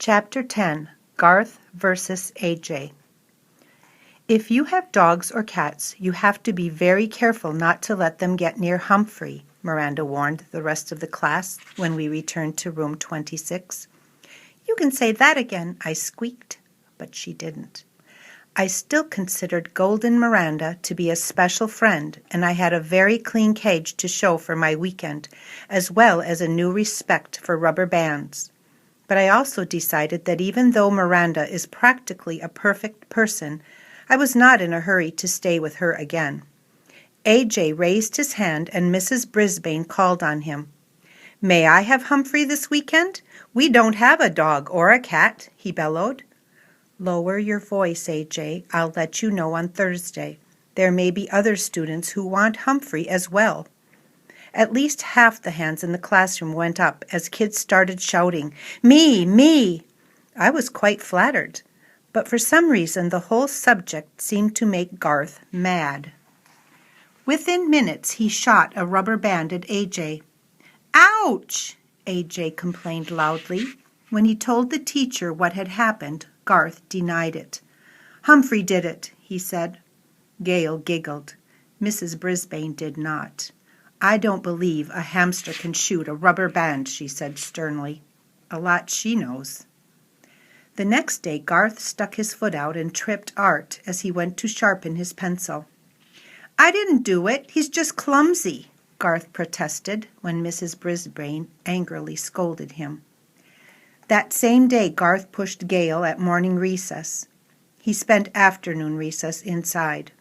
Chapter 10, Garth versus AJ. If you have dogs or cats, you have to be very careful not to let them get near Humphrey, Miranda warned the rest of the class when we returned to room 26. You can say that again, I squeaked, but she didn't. I still considered Golden Miranda to be a special friend, and I had a very clean cage to show for my weekend, as well as a new respect for rubber bands. But I also decided that even though Miranda is practically a perfect person, I was not in a hurry to stay with her again. AJ raised his hand and Mrs. Brisbane called on him. "May I have Humphrey this weekend? We don't have a dog or a cat," he bellowed. "Lower your voice, AJ. I'll let you know on Thursday. There may be other students who want Humphrey as well." At least half the hands in the classroom went up as kids started shouting, "Me, me!" I was quite flattered, but for some reason the whole subject seemed to make Garth mad. Within minutes he shot a rubber band at AJ. "Ouch!" AJ complained loudly. When he told the teacher what had happened, Garth denied it. "Humphrey did it," he said. Gail giggled. Mrs. Brisbane did not. "I don't believe a hamster can shoot a rubber band," she said sternly. A lot she knows. The next day Garth stuck his foot out and tripped Art as he went to sharpen his pencil. "I didn't do it. He's just clumsy," Garth protested when Mrs. Brisbane angrily scolded him. That same day Garth pushed Gail at morning recess. He spent afternoon recess inside.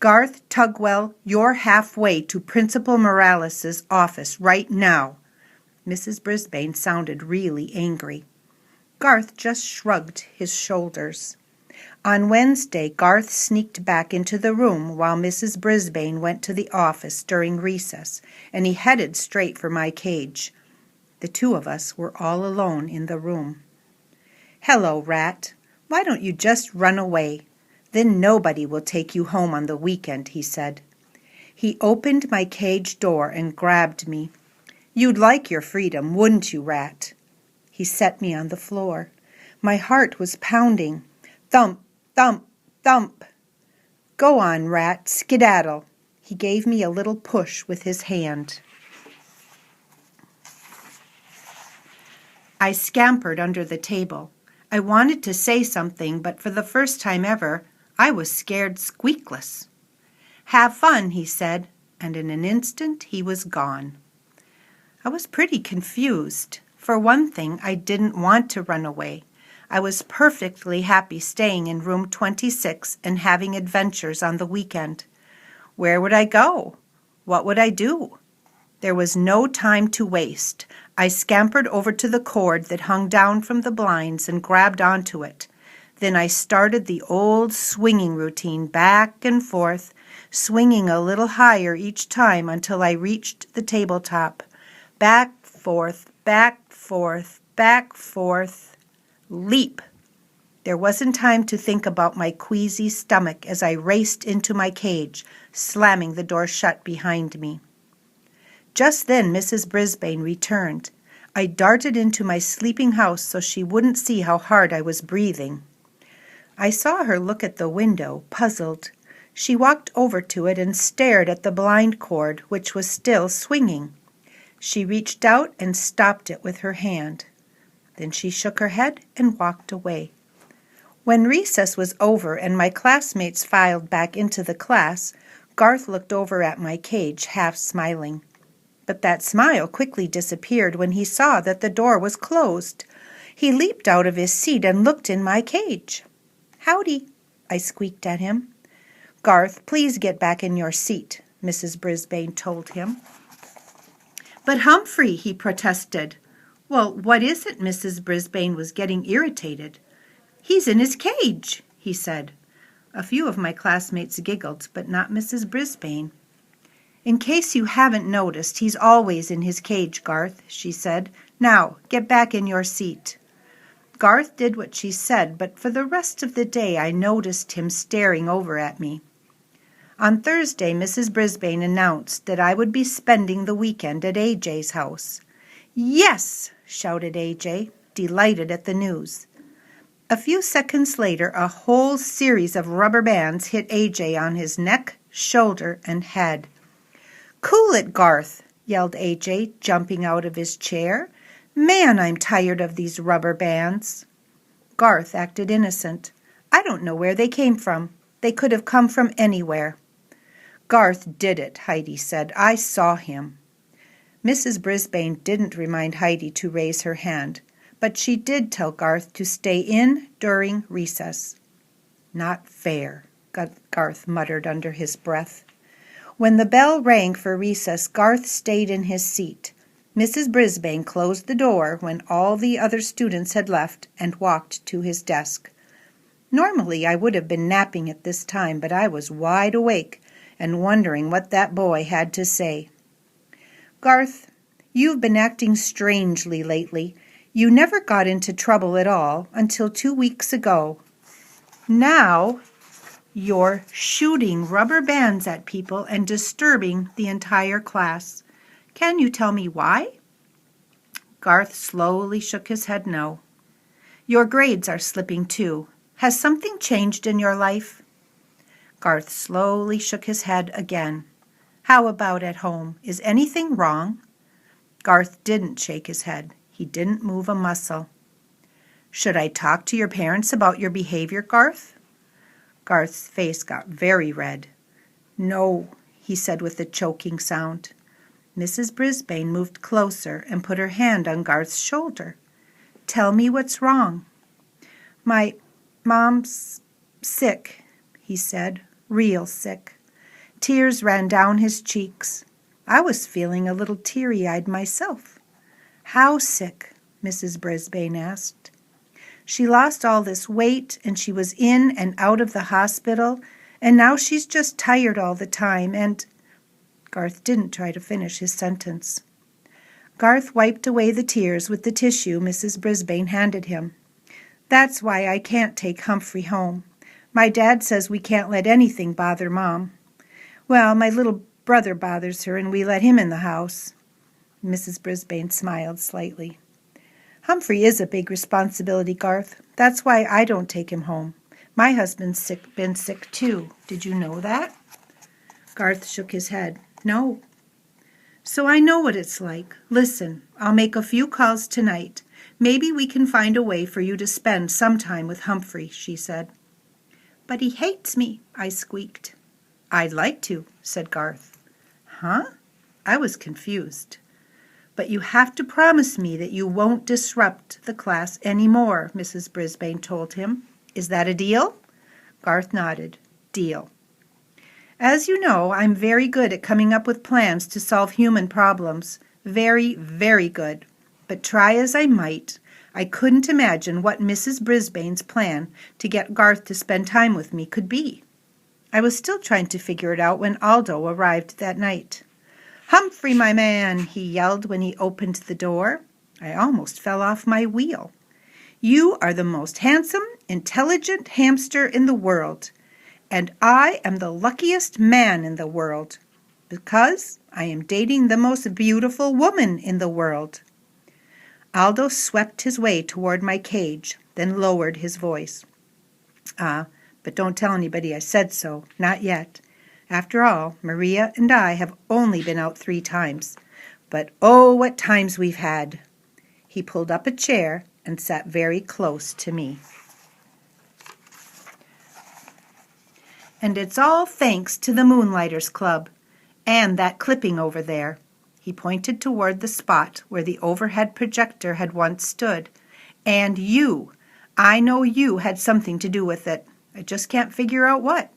"Garth Tugwell, you're halfway to Principal Morales's office right now." Mrs. Brisbane sounded really angry. Garth just shrugged his shoulders. On Wednesday, Garth sneaked back into the room while Mrs. Brisbane went to the office during recess, and he headed straight for my cage. The two of us were all alone in the room. "Hello, Rat. Why don't you just run away? Then nobody will take you home on the weekend," he said. He opened my cage door and grabbed me. "You'd like your freedom, wouldn't you, Rat?" He set me on the floor. My heart was pounding. Thump, thump, thump. "Go on, Rat, skedaddle." He gave me a little push with his hand. I scampered under the table. I wanted to say something, but for the first time ever, I was scared squeakless. "Have fun," he said, and in an instant he was gone. I was pretty confused. For one thing, I didn't want to run away. I was perfectly happy staying in room 26 and having adventures on the weekend. Where would I go? What would I do? There was no time to waste. I scampered over to the cord that hung down from the blinds and grabbed onto it. Then I started the old swinging routine back and forth, swinging a little higher each time until I reached the tabletop. Back, forth, back, forth, back, forth. Leap! There wasn't time to think about my queasy stomach as I raced into my cage, slamming the door shut behind me. Just then Mrs. Brisbane returned. I darted into my sleeping house so she wouldn't see how hard I was breathing. I saw her look at the window, puzzled. She walked over to it and stared at the blind cord, which was still swinging. She reached out and stopped it with her hand. Then she shook her head and walked away. When recess was over and my classmates filed back into the class, Garth looked over at my cage, half smiling. But that smile quickly disappeared when he saw that the door was closed. He leaped out of his seat and looked in my cage. "Howdy," I squeaked at him. "Garth, please get back in your seat," Mrs. Brisbane told him. "But Humphrey," he protested. "Well, what is it?" Mrs. Brisbane was getting irritated. "He's in his cage," he said. A few of my classmates giggled, but not Mrs. Brisbane. "In case you haven't noticed, he's always in his cage, Garth," she said. "Now, get back in your seat." Garth did what she said, but for the rest of the day I noticed him staring over at me. On Thursday, Mrs. Brisbane announced that I would be spending the weekend at AJ's house. "Yes!" shouted AJ, delighted at the news. A few seconds later, a whole series of rubber bands hit AJ on his neck, shoulder, and head. "Cool it, Garth," yelled AJ, jumping out of his chair. "Man, I'm tired of these rubber bands." Garth acted innocent. "I don't know where they came from. They could have come from anywhere." "Garth did it," Heidi said. "I saw him." Mrs. Brisbane didn't remind Heidi to raise her hand, but she did tell Garth to stay in during recess. "Not fair," Garth muttered under his breath. When the bell rang for recess, Garth stayed in his seat. Mrs. Brisbane closed the door when all the other students had left and walked to his desk. Normally I would have been napping at this time, but I was wide awake and wondering what that boy had to say. "Garth, you've been acting strangely lately. You never got into trouble at all until 2 weeks ago. Now you're shooting rubber bands at people and disturbing the entire class. Can you tell me why?" Garth slowly shook his head no. "Your grades are slipping too. Has something changed in your life?" Garth slowly shook his head again. "How about at home? Is anything wrong?" Garth didn't shake his head. He didn't move a muscle. "Should I talk to your parents about your behavior, Garth?" Garth's face got very red. "No," he said with a choking sound. Mrs. Brisbane moved closer and put her hand on Garth's shoulder. "Tell me what's wrong." "My mom's sick," he said, "real sick." Tears ran down his cheeks. I was feeling a little teary-eyed myself. "How sick?" Mrs. Brisbane asked. "She lost all this weight, and she was in and out of the hospital, and now she's just tired all the time, and—" Garth didn't try to finish his sentence. Garth wiped away the tears with the tissue Mrs. Brisbane handed him. "That's why I can't take Humphrey home. My dad says we can't let anything bother Mom. Well, my little brother bothers her, and we let him in the house." Mrs. Brisbane smiled slightly. "Humphrey is a big responsibility, Garth. That's why I don't take him home. My husband's been sick too. Did you know that?" Garth shook his head. "No." "So I know what it's like. Listen, I'll make a few calls tonight. Maybe we can find a way for you to spend some time with Humphrey," she said. "But he hates me," I squeaked. "I'd like to," said Garth. "Huh?" I was confused. "But you have to promise me that you won't disrupt the class any more," Mrs. Brisbane told him. "Is that a deal?" Garth nodded. "Deal." "As you know, I'm very good at coming up with plans to solve human problems. Very, very good. But try as I might, I couldn't imagine what Mrs. Brisbane's plan to get Garth to spend time with me could be. I was still trying to figure it out when Aldo arrived that night. "Humphrey, my man," he yelled when he opened the door. I almost fell off my wheel. "You are the most handsome, intelligent hamster in the world. And I am the luckiest man in the world, because I am dating the most beautiful woman in the world." Aldo swept his way toward my cage, then lowered his voice. But don't tell anybody I said so. Not yet. After all, Maria and I have only been out 3 times. But oh, what times we've had." He pulled up a chair and sat very close to me. "And it's all thanks to the Moonlighters Club, and that clipping over there." He pointed toward the spot where the overhead projector had once stood. "And you. I know you had something to do with it. I just can't figure out what.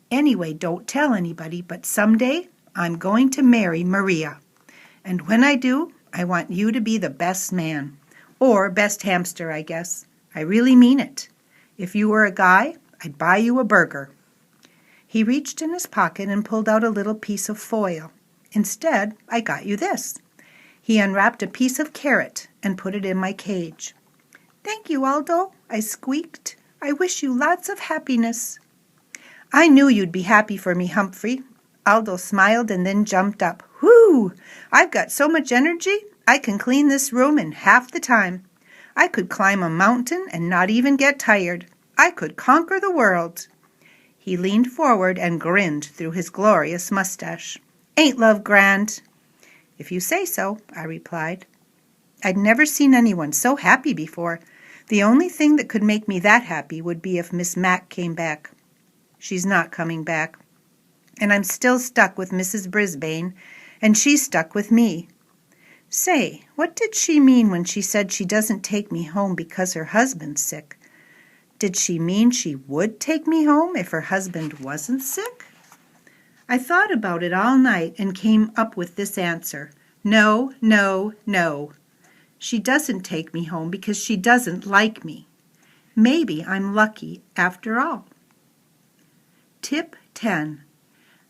Anyway, don't tell anybody, but someday I'm going to marry Maria. And when I do, I want you to be the best man. Or best hamster, I guess. I really mean it. If you were a guy, I'd buy you a burger." He reached in his pocket and pulled out a little piece of foil. "Instead, I got you this." He unwrapped a piece of carrot and put it in my cage. "Thank you, Aldo," I squeaked. "I wish you lots of happiness." "I knew you'd be happy for me, Humphrey." Aldo smiled and then jumped up. "Whoo! I've got so much energy, I can clean this room in half the time. I could climb a mountain and not even get tired. I could conquer the world." He leaned forward and grinned through his glorious mustache. "Ain't love grand?" "If you say so," I replied. I'd never seen anyone so happy before. The only thing that could make me that happy would be if Miss Mac came back. She's not coming back. And I'm still stuck with Mrs. Brisbane, and she's stuck with me. Say, what did she mean when she said she doesn't take me home because her husband's sick? Did she mean she would take me home if her husband wasn't sick? I thought about it all night and came up with this answer. No, no, no. She doesn't take me home because she doesn't like me. Maybe I'm lucky after all. Tip 10.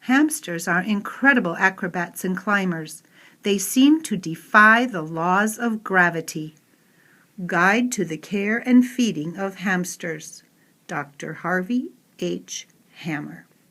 Hamsters are incredible acrobats and climbers. They seem to defy the laws of gravity. Guide to the Care and Feeding of Hamsters. Dr. Harvey H. Hammer.